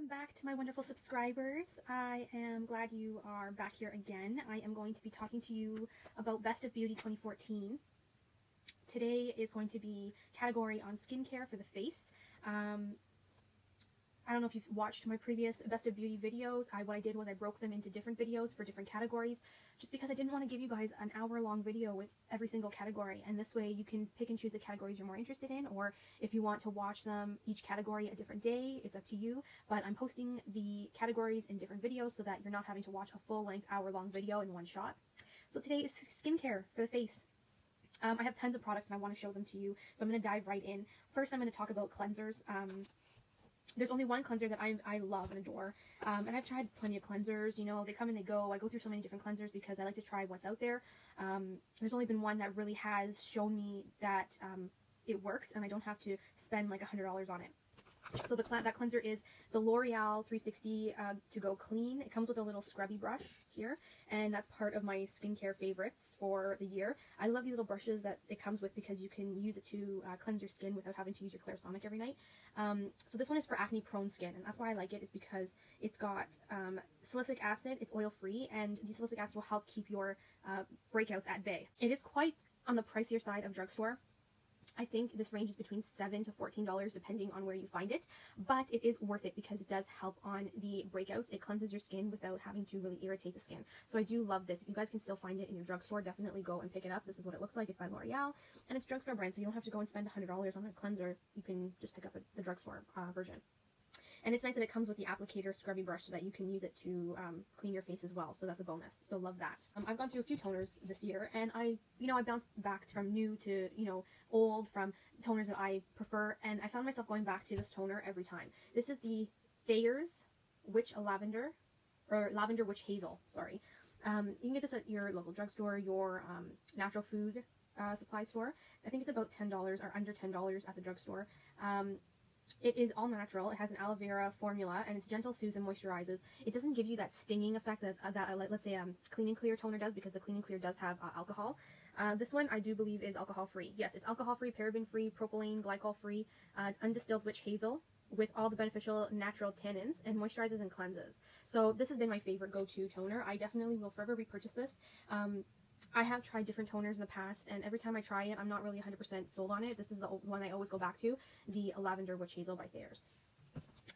Welcome back to my wonderful subscribers. I am glad you are back here again. I am going to be talking to you about Best of Beauty 2014. Today is going to be category on skincare for the face. I don't know if you've watched my previous Best of Beauty videos. What I did was I broke them into different videos for different categories, just because I didn't want to give you guys an hour-long video with every single category, and this way you can pick and choose the categories you're more interested in, or if you want to watch them each category a different day, it's up to you. But I'm posting the categories in different videos so that you're not having to watch a full-length hour-long video in one shot. So today is skincare for the face. I have tons of products and I want to show them to you, so I'm going to dive right in. First, I'm going to talk about cleansers. There's only one cleanser that I love and adore, and I've tried plenty of cleansers. You know, they come and they go. I go through so many different cleansers because I like to try what's out there. There's only been one that really has shown me that it works and I don't have to spend like $100 on it. So that cleanser is the L'Oreal 360 To Go Clean. It comes with a little scrubby brush here, and that's part of my skincare favorites for the year. I love these little brushes that it comes with because you can use it to cleanse your skin without having to use your Clarisonic every night. So this one is for acne-prone skin, and that's why I like it, is because it's got salicylic acid, it's oil-free, and the salicylic acid will help keep your breakouts at bay. It is quite on the pricier side of drugstore. I think this ranges between $7 to $14 depending on where you find it, but it is worth it because it does help on the breakouts. It cleanses your skin without having to really irritate the skin. So I do love this. If you guys can still find it in your drugstore, definitely go and pick it up. This is what it looks like. It's by L'Oreal, and it's drugstore brand, so you don't have to go and spend $100 on a cleanser. You can just pick up the drugstore version. And it's nice that it comes with the applicator scrubby brush so that you can use it to clean your face as well. So that's a bonus. So love that. I've gone through a few toners this year, and I bounced back from new to, old, from toners that I prefer. And I found myself going back to this toner every time. This is the Thayer's Witch Lavender, or Lavender Witch Hazel, sorry. You can get this at your local drugstore, your natural food supply store. I think it's about $10 or under $10 at the drugstore. It is all natural. It has an aloe vera formula, and it's gentle, soothes, and moisturizes. It doesn't give you that stinging effect that let's say Clean and Clear toner does, because the Clean and Clear does have alcohol. This one I do believe is alcohol-free. Yes, it's alcohol-free, paraben-free, propylene, glycol-free, undistilled witch hazel, with all the beneficial natural tannins, and moisturizes and cleanses. So this has been my favorite go-to toner. I definitely will forever repurchase this. I have tried different toners in the past, and every time I try it, I'm not really 100% sold on it. This is the one I always go back to, the Lavender Witch Hazel by Thayer's.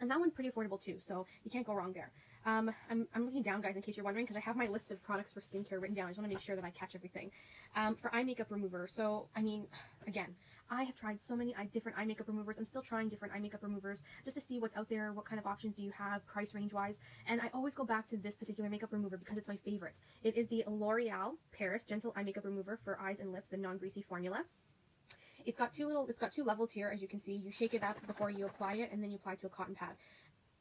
And that one's pretty affordable too, so you can't go wrong there. I'm looking down, guys, in case you're wondering, because I have my list of products for skincare written down. I just want to make sure that I catch everything. For eye makeup remover, so, I mean, again, I have tried so many different eye makeup removers. I'm still trying different eye makeup removers just to see what's out there, what kind of options do you have, price range-wise. And I always go back to this particular makeup remover because it's my favorite. It is the L'Oreal Paris Gentle Eye Makeup Remover for eyes and lips, the non-greasy formula. It's got two levels here, as you can see. You shake it up before you apply it, and then you apply it to a cotton pad.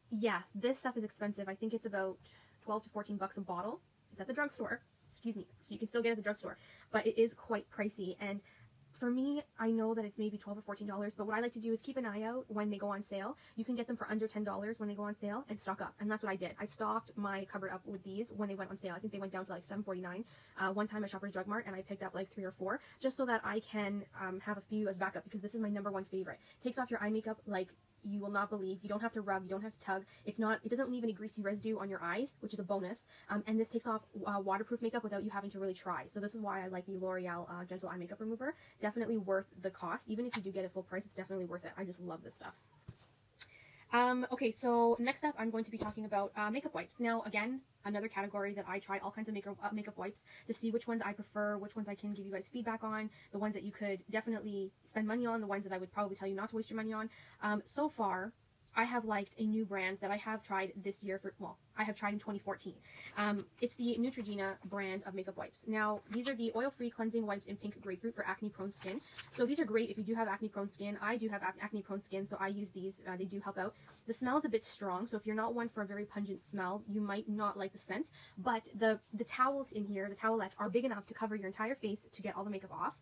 Yeah, this stuff is expensive. I think it's about 12 to 14 bucks a bottle. It's at the drugstore, excuse me, so you can still get it at the drugstore, but it is quite pricey. And for me, I know that it's maybe $12 or $14, but what I like to do is keep an eye out when they go on sale. You can get them for under $10 when they go on sale, and stock up. And that's what I did. I stocked my cupboard up with these when they went on sale. I think they went down to like $7.49 one time at Shoppers Drug Mart, and I picked up like 3 or 4 just so that I can have a few as backup, because this is my #1 favorite. It takes off your eye makeup like you will not believe. You don't have to rub, you don't have to tug. It doesn't leave any greasy residue on your eyes, which is a bonus. And this takes off waterproof makeup without you having to really try. So this is why I like the L'Oreal Gentle Eye Makeup Remover. Definitely worth the cost. Even if you do get it full price, it's definitely worth it. I just love this stuff. Okay, so next up, I'm going to be talking about makeup wipes. Now, again, another category that I try all kinds of makeup wipes to see which ones I prefer, which ones I can give you guys feedback on, the ones that you could definitely spend money on, the ones that I would probably tell you not to waste your money on. So far, I have liked a new brand that I have tried this year I have tried in 2014. It's the Neutrogena brand of makeup wipes. Now, these are the oil-free cleansing wipes in pink grapefruit for acne-prone skin. So these are great if you do have acne-prone skin. I do have acne-prone skin, so I use these. They do help out. The smell is a bit strong, so if you're not one for a very pungent smell, you might not like the scent. But the towels in here, the towelettes, are big enough to cover your entire face to get all the makeup off.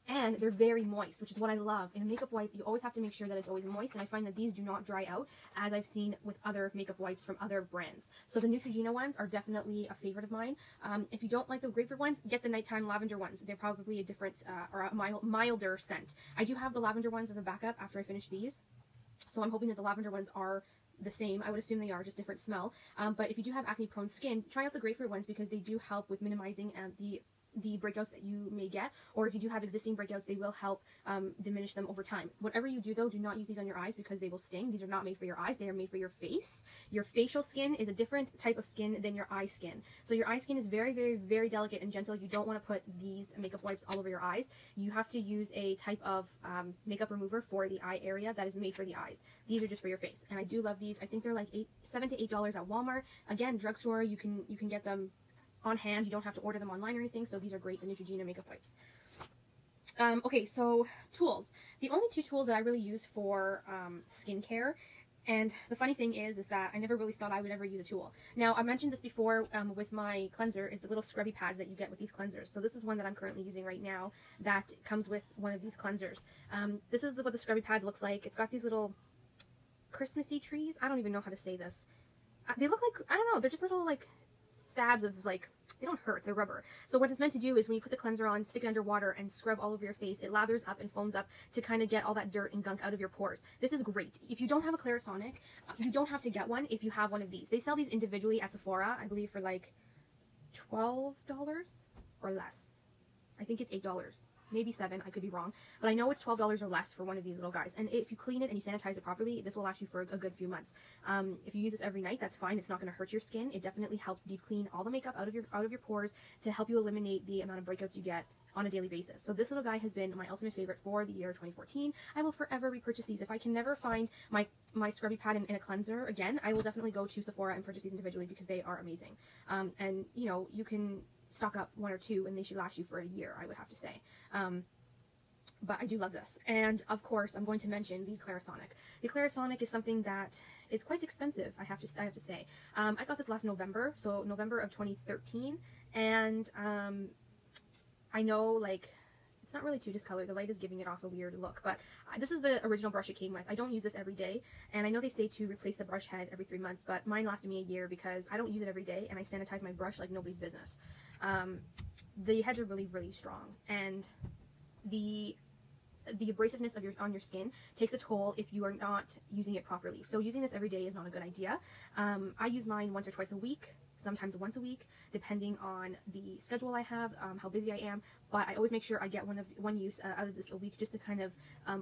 And they're very moist, which is what I love. In a makeup wipe, you always have to make sure that it's always moist, and I find that these do not dry out, as I've seen with other makeup wipes from other brands. So the Neutrogena ones are definitely a favorite of mine. If you don't like the grapefruit ones, get the nighttime lavender ones. They're probably a different or a milder scent. I do have the lavender ones as a backup after I finish these. So I'm hoping that the lavender ones are the same. I would assume they are, just different smell. But if you do have acne prone skin, try out the grapefruit ones because they do help with minimizing the breakouts that you may get, or if you do have existing breakouts, they will help diminish them over time. Whatever you do though, do not use these on your eyes because they will sting. These are not made for your eyes, they are made for your face. Your facial skin is a different type of skin than your eye skin. So your eye skin is very, very, very delicate and gentle. You don't want to put these makeup wipes all over your eyes. You have to use a type of makeup remover for the eye area that is made for the eyes. These are just for your face, and I do love these. I think they're like $7 to $8 at Walmart. Again, drugstore, you can get them on hand. You don't have to order them online or anything, so these are great, the Neutrogena makeup wipes. Okay, so tools. The only two tools that I really use for skincare, and the funny thing is that I never really thought I would ever use a tool. Now, I mentioned this before with my cleanser, is the little scrubby pads that you get with these cleansers. So this is one that I'm currently using right now that comes with one of these cleansers. This is what the scrubby pad looks like. It's got these little Christmassy trees. I don't even know how to say this. They look like, I don't know, they're just little like stabs of like, they don't hurt, they're rubber. So what it's meant to do is when you put the cleanser on, stick it under water and scrub all over your face. It lathers up and foams up to kind of get all that dirt and gunk out of your pores. This is great. If you don't have a Clarisonic, you don't have to get one if you have one of these. They sell these individually at Sephora, I believe for like $12 or less. I think it's $8. Maybe $7, I could be wrong, but I know it's $12 or less for one of these little guys. And if you clean it and you sanitize it properly, this will last you for a good few months. If you use this every night, that's fine. It's not going to hurt your skin. It definitely helps deep clean all the makeup out of your pores to help you eliminate the amount of breakouts you get on a daily basis. So this little guy has been my ultimate favorite for the year 2014. I will forever repurchase these. If I can never find my scrubby pad in a cleanser again, I will definitely go to Sephora and purchase these individually because they are amazing. And you know, you can stock up one or two and they should last you for a year, I would have to say. But I do love this. And of course, I'm going to mention the Clarisonic. The Clarisonic is something that is quite expensive, I have to say. I got this last November, so November of 2013. And I know, like, it's not really too discolored. The light is giving it off a weird look, but this is the original brush it came with. I don't use this every day, and I know they say to replace the brush head every 3 months, but mine lasted me a year because I don't use it every day, and I sanitize my brush like nobody's business. The heads are really, really strong, and the abrasiveness of on your skin takes a toll if you are not using it properly. So using this every day is not a good idea. I use mine once or twice a week, sometimes once a week, depending on the schedule I have, how busy I am. But I always make sure I get one use out of this a week just to kind of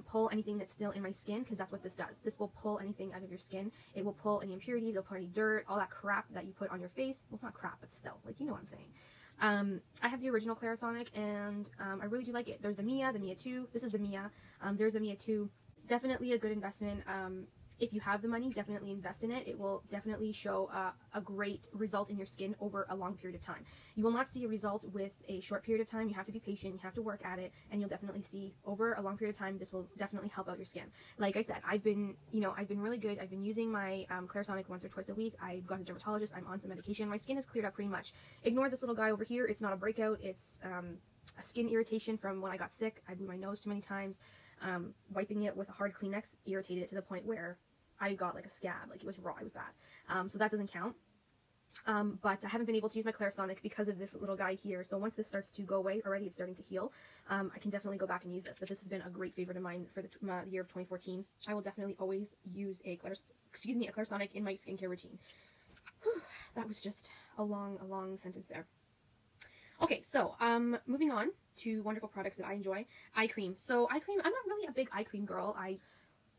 pull anything that's still in my skin, because that's what this does. This will pull anything out of your skin. It will pull any impurities, it'll pull any dirt, all that crap that you put on your face. Well, it's not crap, but still, like, you know what I'm saying. I have the original Clarisonic, and I really do like it. There's the Mia 2. This is the Mia. There's the Mia 2. Definitely a good investment. If you have the money, definitely invest in it. It will definitely show a great result in your skin over a long period of time. You will not see a result with a short period of time. You have to be patient. You have to work at it, and you'll definitely see over a long period of time. This will definitely help out your skin. Like I said, I've been really good. I've been using my Clarisonic once or twice a week. I've gone to a dermatologist. I'm on some medication. My skin has cleared up pretty much. Ignore this little guy over here. It's not a breakout. It's a skin irritation from when I got sick. I blew my nose too many times. Wiping it with a hard Kleenex irritated it to the point where I got like a scab, like it was raw, it was bad. So that doesn't count. But I haven't been able to use my Clarisonic because of this little guy here. So once this starts to go away, already it's starting to heal, I can definitely go back and use this. But this has been a great favorite of mine for the year of 2014. I will definitely always use a Clarisonic in my skincare routine. Whew, that was just a long sentence there. Okay, so moving on to wonderful products that I enjoy. Eye cream. So eye cream, I'm not really a big eye cream girl.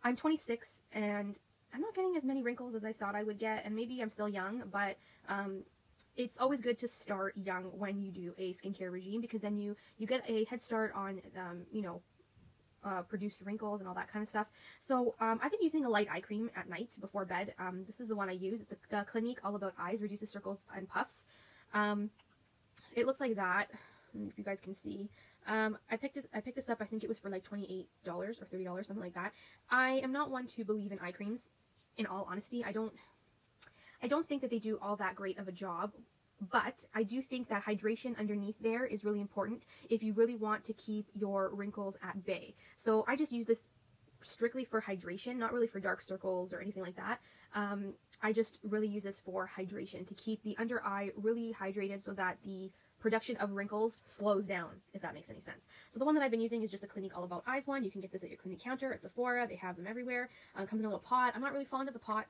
I'm 26 and I'm not getting as many wrinkles as I thought I would get, and maybe I'm still young, but it's always good to start young when you do a skincare regime, because then you get a head start on produced wrinkles and all that kind of stuff. So I've been using a light eye cream at night before bed. This is the one I use. It's the Clinique All About Eyes, reduces circles and puffs. It looks like that, if you guys can see. I picked this up, I think it was for like $28 or $30, something like that. I am not one to believe in eye creams, in all honesty. I don't think that they do all that great of a job, but I do think that hydration underneath there is really important if you really want to keep your wrinkles at bay. So I just use this strictly for hydration, not really for dark circles or anything like that. I just really use this for hydration, to keep the under eye really hydrated so that the production of wrinkles slows down, if that makes any sense. So the one that I've been using is just the Clinique All About Eyes one. You can get this at your Clinique counter at Sephora. They have them everywhere. Comes in a little pot. I'm not really fond of the pot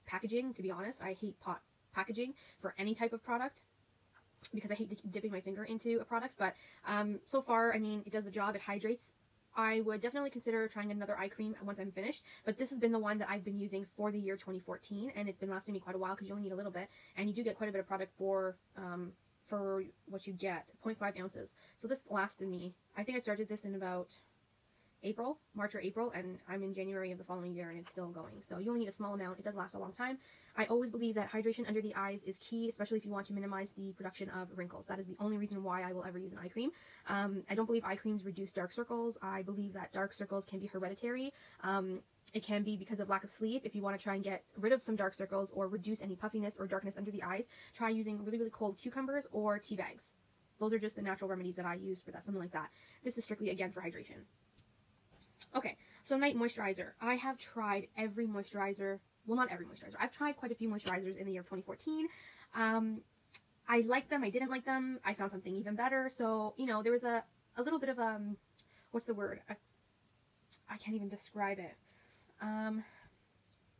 packaging, to be honest. I hate pot packaging for any type of product because I hate dipping my finger into a product. But so far, I mean, it does the job. It hydrates. I would definitely consider trying another eye cream once I'm finished, but this has been the one that I've been using for the year 2014, and it's been lasting me quite a while because you only need a little bit, and you do get quite a bit of product for what you get, 0.5 ounces. So this lasted me, I think I started this in about March or April, and I'm in January of the following year and it's still going. So you only need a small amount. It does last a long time. I always believe that hydration under the eyes is key, especially if you want to minimize the production of wrinkles. That is the only reason why I will ever use an eye cream. I don't believe eye creams reduce dark circles. I believe that dark circles can be hereditary. It can be because of lack of sleep. If you want to try and get rid of some dark circles or reduce any puffiness or darkness under the eyes, try using really, really cold cucumbers or tea bags. Those are just the natural remedies that I use for that, something like that. This is strictly, again, for hydration. Okay, so night moisturizer. I have tried every moisturizer. Well, not every moisturizer. I've tried quite a few moisturizers in the year of 2014. I liked them. I didn't like them. I found something even better. So, you know, there was a little bit of, what's the word? I can't even describe it.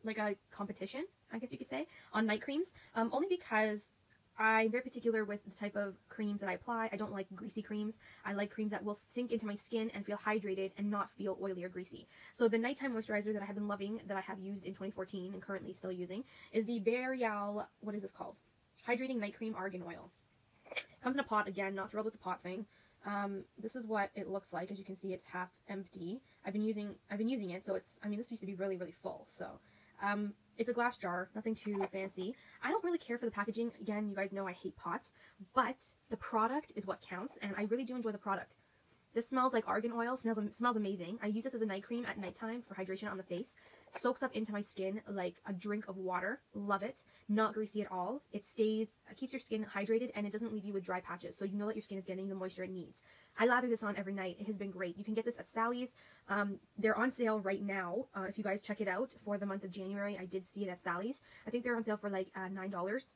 Like a competition, I guess you could say, on night creams. Only because I'm very particular with the type of creams that I apply. I don't like greasy creams. I like creams that will sink into my skin and feel hydrated and not feel oily or greasy. So the nighttime moisturizer that I have been loving, that I have used in 2014 and currently still using, is the L'Oreal, what is this called? Hydrating Night Cream Argan Oil. Comes in a pot, again, not thrilled with the pot thing. This is what it looks like. As you can see, it's half empty. I've been using it, so it's, I mean, this used to be really, really full. So, it's a glass jar, nothing too fancy. I don't really care for the packaging. Again, you guys know I hate pots, but the product is what counts, and I really do enjoy the product. This smells like argan oil, smells amazing. I use this as a night cream at nighttime for hydration on the face. Soaks up into my skin like a drink of water. Love it. Not greasy at all. It keeps your skin hydrated, and it doesn't leave you with dry patches, so you know that your skin is getting the moisture it needs. I lather this on every night. It has been great. You can get this at Sally's. They're on sale right now. If you guys check it out for the month of January, I did see it at Sally's. I think they're on sale for like $9.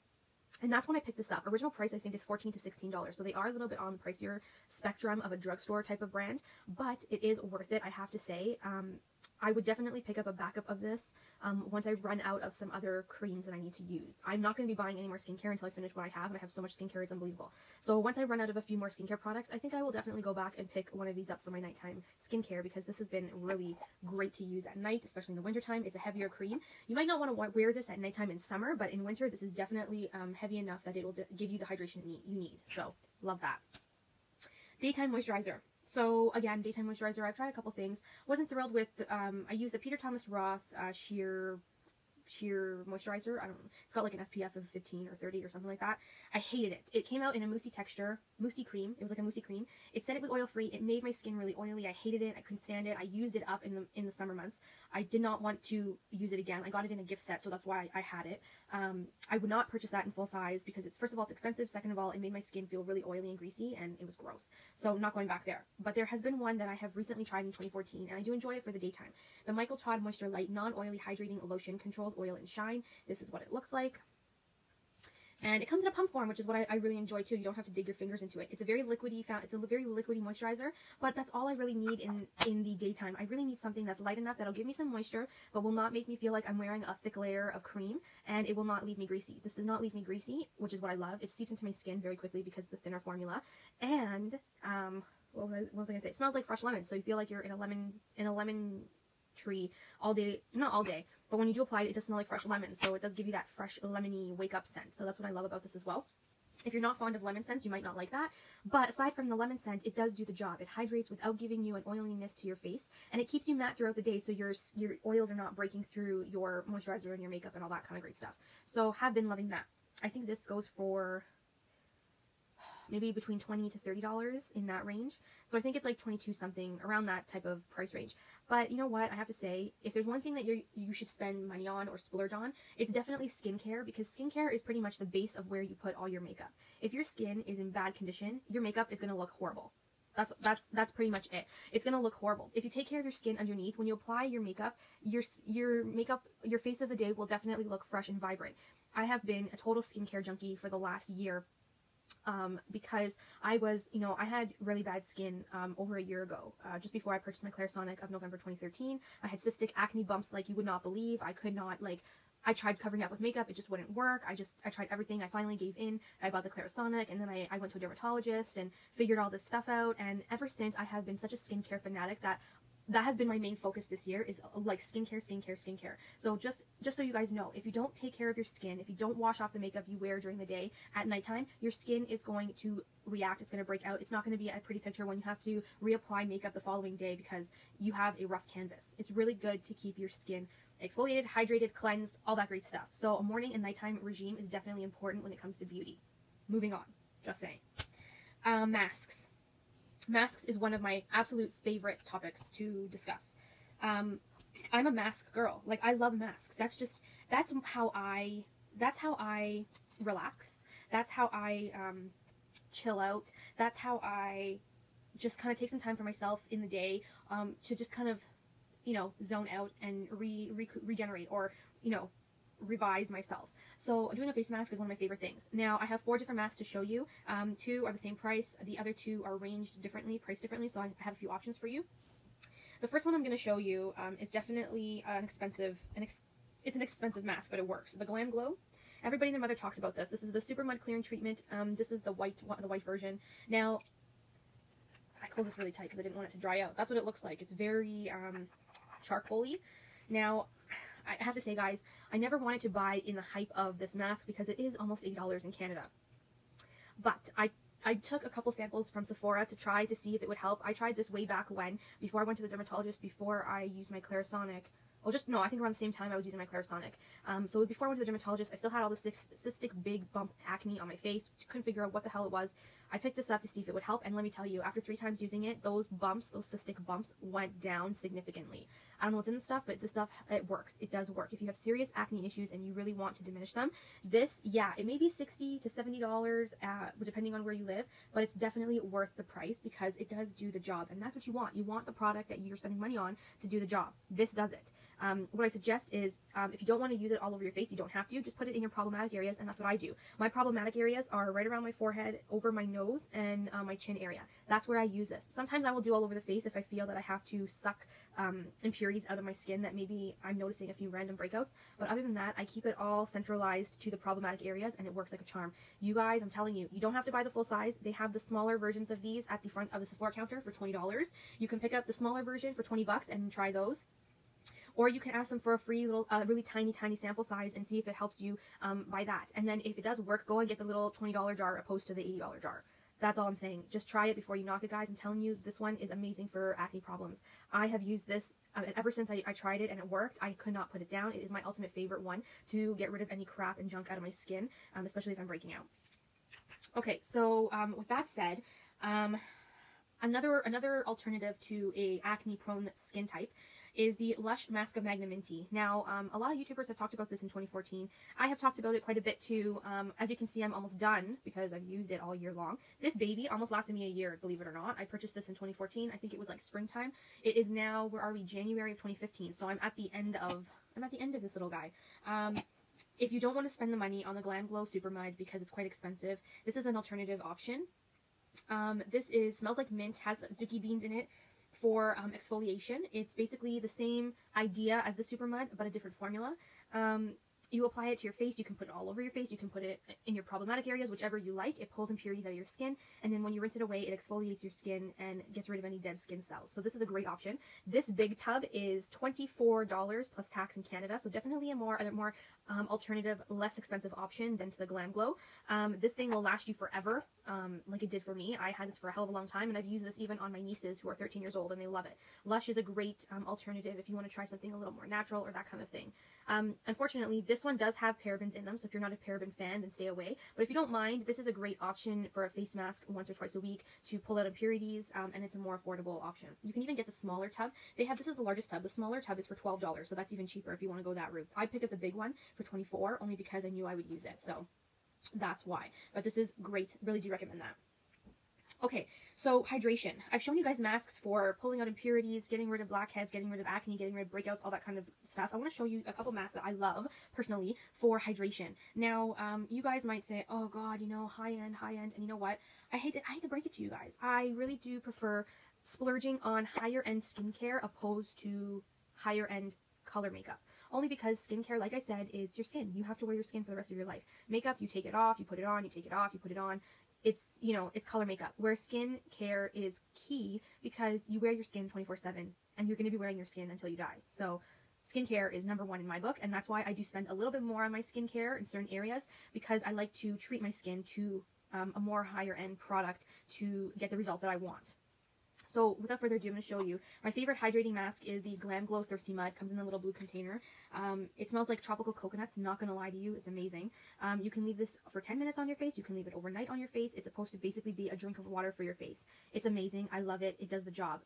And that's when I picked this up. Original price, I think, is $14 to $16. So they are a little bit on the pricier spectrum of a drugstore type of brand, but it is worth it, I have to say. I would definitely pick up a backup of this once I run out of some other creams that I need to use. I'm not going to be buying any more skincare until I finish what I have, and I have so much skincare, it's unbelievable. So once I run out of a few more skincare products, I think I will definitely go back and pick one of these up for my nighttime skincare, because this has been really great to use at night, especially in the wintertime. It's a heavier cream. You might not want to wear this at nighttime in summer, but in winter, this is definitely heavy enough that it will give you the hydration you need. So love that. Daytime moisturizer. So again, daytime moisturizer, I've tried a couple things. Wasn't thrilled with, I used the Peter Thomas Roth sheer moisturizer. I don't know. It's got like an SPF of 15 or 30 or something like that. I hated it. It came out in a moussey texture, moussey cream. It was like a moussey cream. It said it was oil free. It made my skin really oily. I hated it. I couldn't stand it. I used it up in the summer months. I did not want to use it again. I got it in a gift set, so that's why I had it. I would not purchase that in full size because it's, first of all, it's expensive. Second of all, it made my skin feel really oily and greasy, and it was gross. So not going back there. But there has been one that I have recently tried in 2014, and I do enjoy it for the daytime. The Michael Todd Moisture Light Non-Oily Hydrating Lotion controls oil and shine. This is what it looks like. And it comes in a pump form, which is what I really enjoy too. You don't have to dig your fingers into it. It's a very liquidy moisturizer, but that's all I really need in the daytime. I really need something that's light enough that'll give me some moisture, but will not make me feel like I'm wearing a thick layer of cream, and it will not leave me greasy. This does not leave me greasy, which is what I love. It seeps into my skin very quickly because it's a thinner formula. And what was I gonna say? It smells like fresh lemon, so you feel like you're in a lemon tree all day. Not all day, but when you do apply it, it does smell like fresh lemon, so it does give you that fresh lemony wake up scent. So that's what I love about this as well. If you're not fond of lemon scents, you might not like that, but aside from the lemon scent, it does do the job. It hydrates without giving you an oiliness to your face, and it keeps you matte throughout the day, so your oils are not breaking through your moisturizer and your makeup and all that kind of great stuff. So have been loving that. I think this goes for maybe between $20 to $30 in that range. So I think it's like 22 something, around that type of price range. But you know what? I have to say, if there's one thing that you should spend money on or splurge on, it's definitely skincare, because skincare is pretty much the base of where you put all your makeup. If your skin is in bad condition, your makeup is going to look horrible. That's pretty much it. It's going to look horrible. If you take care of your skin underneath, when you apply your makeup, your face of the day will definitely look fresh and vibrant. I have been a total skincare junkie for the last year. because I was, you know, I had really bad skin over a year ago, just before I purchased my Clarisonic of November 2013. I had cystic acne bumps like you would not believe. I could not, like, I tried covering up with makeup, it just wouldn't work. I tried everything. I finally gave in. I bought the Clarisonic, and then I went to a dermatologist and figured all this stuff out. And ever since, I have been such a skincare fanatic that has been my main focus this year, is like skincare. So just so you guys know, if you don't take care of your skin, if you don't wash off the makeup you wear during the day, at nighttime, your skin is going to react. It's going to break out. It's not going to be a pretty picture when you have to reapply makeup the following day because you have a rough canvas. It's really good to keep your skin exfoliated, hydrated, cleansed, all that great stuff. So a morning and nighttime regime is definitely important when it comes to beauty. Moving on, just saying. Masks. Masks is one of my absolute favorite topics to discuss. I'm a mask girl. Like, I love masks. That's how I relax. That's how I chill out. That's how I just kind of take some time for myself in the day to just kind of, you know, zone out and regenerate, or, you know, revise myself. So doing a face mask is one of my favorite things. Now, I have 4 different masks to show you. 2 are the same price. The other 2 are ranged differently, priced differently, so I have a few options for you. The first one I'm going to show you is definitely an expensive mask, but it works. The Glam Glow. Everybody and their mother talks about this. This is the Super Mud Clearing Treatment. This is the white version. Now, I close this really tight because I didn't want it to dry out. That's what it looks like. It's very charcoaly. Now, I have to say, guys, I never wanted to buy in the hype of this mask because it is almost $80 in Canada. But I took a couple samples from Sephora to try to see if it would help. I tried this way back when, before I went to the dermatologist, before I used my Clarisonic. Well, I think around the same time I was using my Clarisonic. So before I went to the dermatologist, I still had all this cystic big bump acne on my face. Couldn't figure out what the hell it was. I picked this up to see if it would help, and let me tell you, after 3 times using it, those cystic bumps went down significantly. I don't know what's in the stuff, but this stuff, it works. It does work. If you have serious acne issues and you really want to diminish them, this, yeah, it may be $60 to $70 depending on where you live, but it's definitely worth the price because it does do the job, and that's what you want. You want the product that you're spending money on to do the job. This does it. What I suggest is, if you don't want to use it all over your face, you don't have to. Just put it in your problematic areas, and that's what I do. My problematic areas are right around my forehead, over my nose, and my chin area. That's where I use this. Sometimes I will do all over the face if I feel that I have to suck impurities out of my skin that maybe I'm noticing a few random breakouts. But other than that, I keep it all centralized to the problematic areas, and it works like a charm. You guys, I'm telling you, you don't have to buy the full size. They have the smaller versions of these at the front of the Sephora counter for $20. You can pick up the smaller version for $20 and try those. Or you can ask them for a free little, really tiny sample size and see if it helps you buy that. And then if it does work, go and get the little $20 jar opposed to the $80 jar. That's all I'm saying. Just try it before you knock it, guys. I'm telling you, this one is amazing for acne problems. I have used this ever since I tried it and it worked. I could not put it down. It is my ultimate favorite one to get rid of any crap and junk out of my skin, especially if I'm breaking out. Okay, so with that said, another alternative to a acne-prone skin type is the Lush Mask of Magnum-Minty. Now, a lot of YouTubers have talked about this in 2014. I have talked about it quite a bit too. As you can see, I'm almost done because I've used it all year long. This baby almost lasted me a year, believe it or not. I purchased this in 2014. I think it was like springtime. It is now, where are we? January of 2015. So I'm at the end of this little guy. If you don't want to spend the money on the Glam Glow Super Mud because it's quite expensive, this is an alternative option. This smells like mint, has zucchini beans in it for exfoliation. It's basically the same idea as the Super Mud, but a different formula. You apply it to your face. You can put it all over your face. You can put it in your problematic areas, whichever you like. It pulls impurities out of your skin, and then when you rinse it away, it exfoliates your skin and gets rid of any dead skin cells. So this is a great option. This big tub is $24 plus tax in Canada, so definitely a more alternative, less expensive option than to the Glam Glow. This thing will last you forever, like it did for me. I had this for a hell of a long time, and I've used this even on my nieces who are 13 years old, and they love it. Lush is a great alternative if you want to try something a little more natural or that kind of thing. Unfortunately, this one does have parabens in them, so if you're not a paraben fan, then stay away. But if you don't mind, this is a great option for a face mask once or twice a week to pull out impurities, and it's a more affordable option. You can even get the smaller tub. This is the largest tub. The smaller tub is for $12, so that's even cheaper if you want to go that route. I picked up the big one for $24 only because I knew I would use it, so that's why. But this is great. Really do recommend that. Okay, so hydration. I've shown you guys masks for pulling out impurities, getting rid of blackheads, getting rid of acne, getting rid of breakouts, all that kind of stuff. I want to show you a couple masks that I love personally for hydration. Now, you guys might say, oh God, you know, high end, and you know what? I hate to break it to you guys. I really do prefer splurging on higher end skincare opposed to higher end color makeup. Only because skincare, like I said, it's your skin. You have to wear your skin for the rest of your life. Makeup, you take it off, you put it on, you take it off, you put it on. It's, you know, it's color makeup, where skin care is key because you wear your skin 24/7 and you're going to be wearing your skin until you die. So skincare is number one in my book, and that's why I do spend a little bit more on my skincare in certain areas, because I like to treat my skin to a more higher end product to get the result that I want. So without further ado, I'm going to show you. My favorite hydrating mask is the Glam Glow Thirsty Mud. Comes in a little blue container. It smells like tropical coconuts. Not going to lie to you. It's amazing. You can leave this for 10 minutes on your face. You can leave it overnight on your face. It's supposed to basically be a drink of water for your face. It's amazing. I love it. It does the job.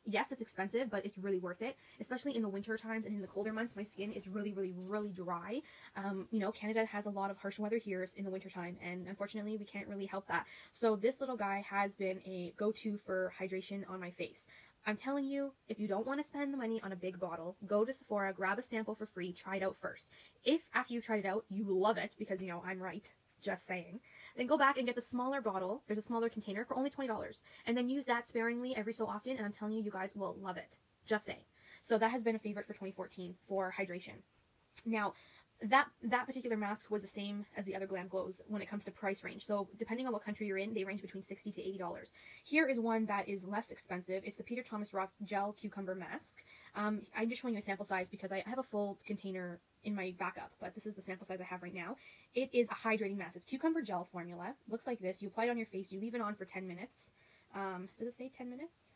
Yes, it's expensive, but it's really worth it. Especially in the winter times and in the colder months, my skin is really, really, really dry. You know, Canada has a lot of harsh weather here in the winter time, and unfortunately, we can't really help that. So this little guy has been a go-to for hydration on my face. I'm telling you, if you don't want to spend the money on a big bottle, go to Sephora, grab a sample for free, try it out first. If after you tried it out, you love it, because, you know, I'm right, just saying, then go back and get the smaller bottle. There's a smaller container for only $20, and then use that sparingly every so often, and I'm telling you, you guys will love it. Just saying. So that has been a favorite for 2014 for hydration. Now, that particular mask was the same as the other Glam Glows when it comes to price range. So depending on what country you're in, they range between $60 to $80. Here is one that is less expensive. It's the Peter Thomas Roth Gel Cucumber Mask. I'm just showing you a sample size because I have a full container in my backup, but this is the sample size I have right now. It is a hydrating mask. It's cucumber gel formula. Looks like this. You apply it on your face. You leave it on for 10 minutes. Does it say 10 minutes?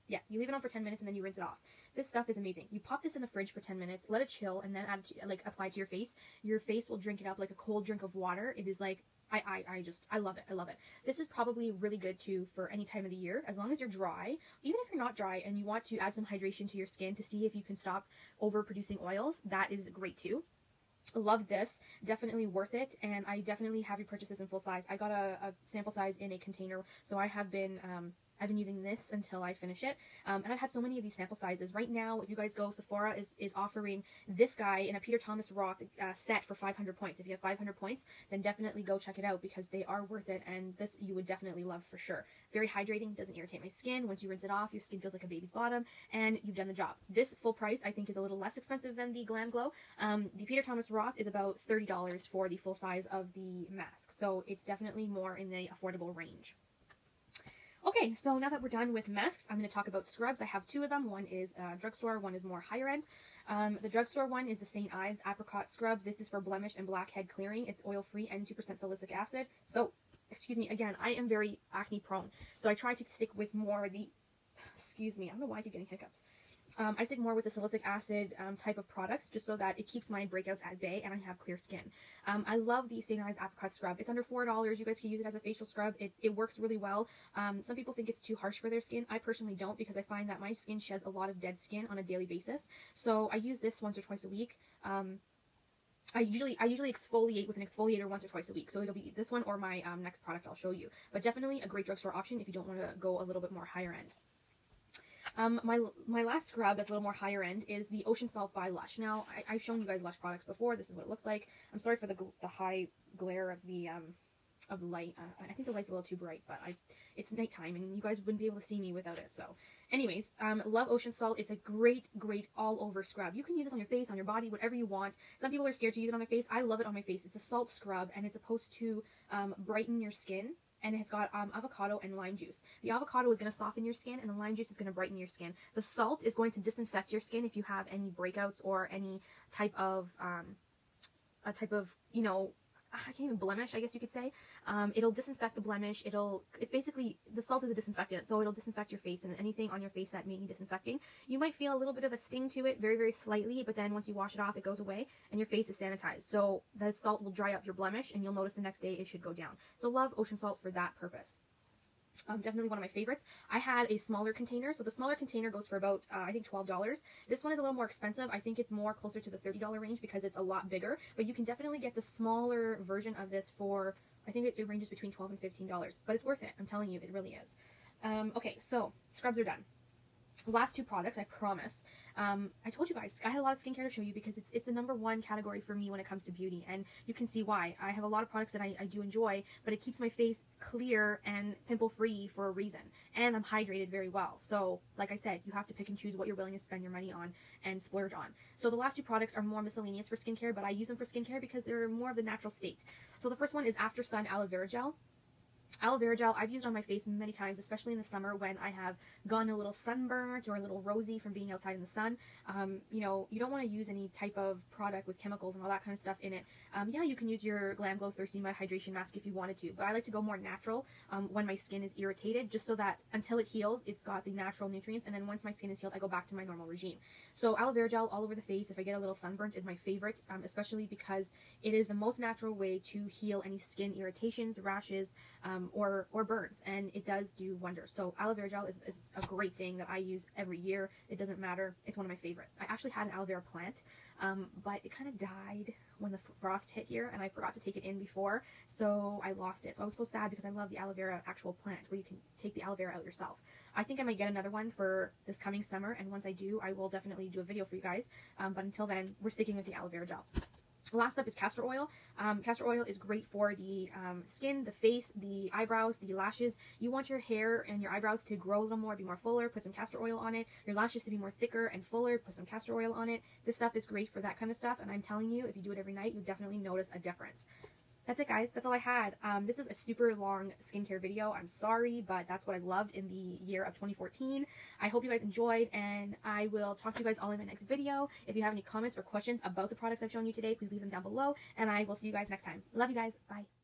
Yeah, you leave it on for 10 minutes and then you rinse it off. This stuff is amazing. You pop this in the fridge for 10 minutes, let it chill, and then add to, like, apply to your face. Your face will drink it up like a cold drink of water. It is like, I love it. I love it. This is probably really good too for any time of the year, as long as you're dry. Even if you're not dry and you want to add some hydration to your skin to see if you can stop overproducing oils, that is great too. Love this. Definitely worth it, and I definitely have repurchased this in full size. I got a sample size in a container, so I have been I've been using this until I finish it, and I've had so many of these sample sizes. Right now, if you guys go, Sephora is offering this guy in a Peter Thomas Roth set for 500 points. If you have 500 points, then definitely go check it out, because they are worth it, and this you would definitely love for sure. Very hydrating, doesn't irritate my skin. Once you rinse it off, your skin feels like a baby's bottom, and you've done the job. This full price, I think, is a little less expensive than the Glam Glow. The Peter Thomas Roth is about $30 for the full size of the mask, so it's definitely more in the affordable range. Okay, so now that we're done with masks, I'm going to talk about scrubs. I have two of them. One is drugstore, one is more higher end. The drugstore one is the St. Ives Apricot Scrub. This is for blemish and blackhead clearing. It's oil-free and 2% salicylic acid. So, excuse me, again, I am very acne prone, so I try to stick with more the, excuse me, I don't know why I keep getting hiccups. I stick more with the salicylic acid type of products, just so that it keeps my breakouts at bay and I have clear skin. I love the St. Ives Apricot Scrub. It's under $4. You guys can use it as a facial scrub. It works really well. Some people think it's too harsh for their skin. I personally don't, because I find that my skin sheds a lot of dead skin on a daily basis. So I use this once or twice a week. I usually exfoliate with an exfoliator once or twice a week. So it'll be this one or my next product I'll show you. But definitely a great drugstore option if you don't want to go a little bit more higher end. My last scrub that's a little more higher end is the Ocean Salt by Lush. Now, I've shown you guys Lush products before. This is what it looks like. I'm sorry for the high glare of the light. I think the light's a little too bright, but it's nighttime and you guys wouldn't be able to see me without it. So anyways, love Ocean Salt. It's a great all over scrub. You can use this on your face, on your body, whatever you want. Some people are scared to use it on their face. I love it on my face. It's a salt scrub, and it's supposed to brighten your skin. And it's got avocado and lime juice. The avocado is going to soften your skin, and the lime juice is going to brighten your skin. The salt is going to disinfect your skin if you have any breakouts or any type of, you know, I can't even blemish, I guess you could say. It'll disinfect the blemish. It's basically, the salt is a disinfectant, so it'll disinfect your face, and anything on your face that may need disinfecting. You might feel a little bit of a sting to it, very, very slightly, but then once you wash it off, it goes away, and your face is sanitized. So the salt will dry up your blemish, and you'll notice the next day it should go down. So love Ocean Salt for that purpose. Definitely one of my favorites. I had a smaller container. So the smaller container goes for about, I think $12. This one is a little more expensive. I think it's more closer to the $30 range because it's a lot bigger. But you can definitely get the smaller version of this for, I think it ranges between $12 and $15. But it's worth it. I'm telling you, it really is. Okay, so scrubs are done. Last two products, I promise. I told you guys, I had a lot of skincare to show you because it's the #1 category for me when it comes to beauty, and you can see why. I have a lot of products that I do enjoy, but it keeps my face clear and pimple-free for a reason, and I'm hydrated very well. So, like I said, you have to pick and choose what you're willing to spend your money on and splurge on. So the last two products are more miscellaneous for skincare, but I use them for skincare because they're more of the natural state. So the first one is After Sun Aloe Vera Gel. Aloe vera gel I've used on my face many times, especially in the summer when I have gotten a little sunburnt or a little rosy from being outside in the sun. You know, you don't want to use any type of product with chemicals and all that kind of stuff in it. Yeah, you can use your Glam Glow Thirsty Mud Hydration Mask if you wanted to, but I like to go more natural when my skin is irritated, just so that until it heals, it's got the natural nutrients, and then once my skin is healed, I go back to my normal regime. So aloe vera gel all over the face if I get a little sunburnt is my favorite, especially because it is the most natural way to heal any skin irritations, rashes, or burns, and it does do wonders. So aloe vera gel is a great thing that I use every year. It doesn't matter. It's one of my favorites. I actually had an aloe vera plant, but it kind of died when the frost hit here, and I forgot to take it in before, so I lost it. So I was so sad because I love the aloe vera actual plant where you can take the aloe vera out yourself. I think I might get another one for this coming summer, and once I do, I will definitely do a video for you guys. But until then, we're sticking with the aloe vera gel. Last up is castor oil. Castor oil is great for the skin, the face, the eyebrows, the lashes. You want your hair and your eyebrows to grow a little more, be more fuller, put some castor oil on it. Your lashes to be more thicker and fuller, put some castor oil on it. This stuff is great for that kind of stuff, and I'm telling you, if you do it every night, you'll definitely notice a difference. That's it, guys. That's all I had. This is a super long skincare video. I'm sorry, but that's what I loved in the year of 2014. I hope you guys enjoyed, and I will talk to you guys all in my next video. If you have any comments or questions about the products I've shown you today, please leave them down below, and I will see you guys next time. Love you guys. Bye.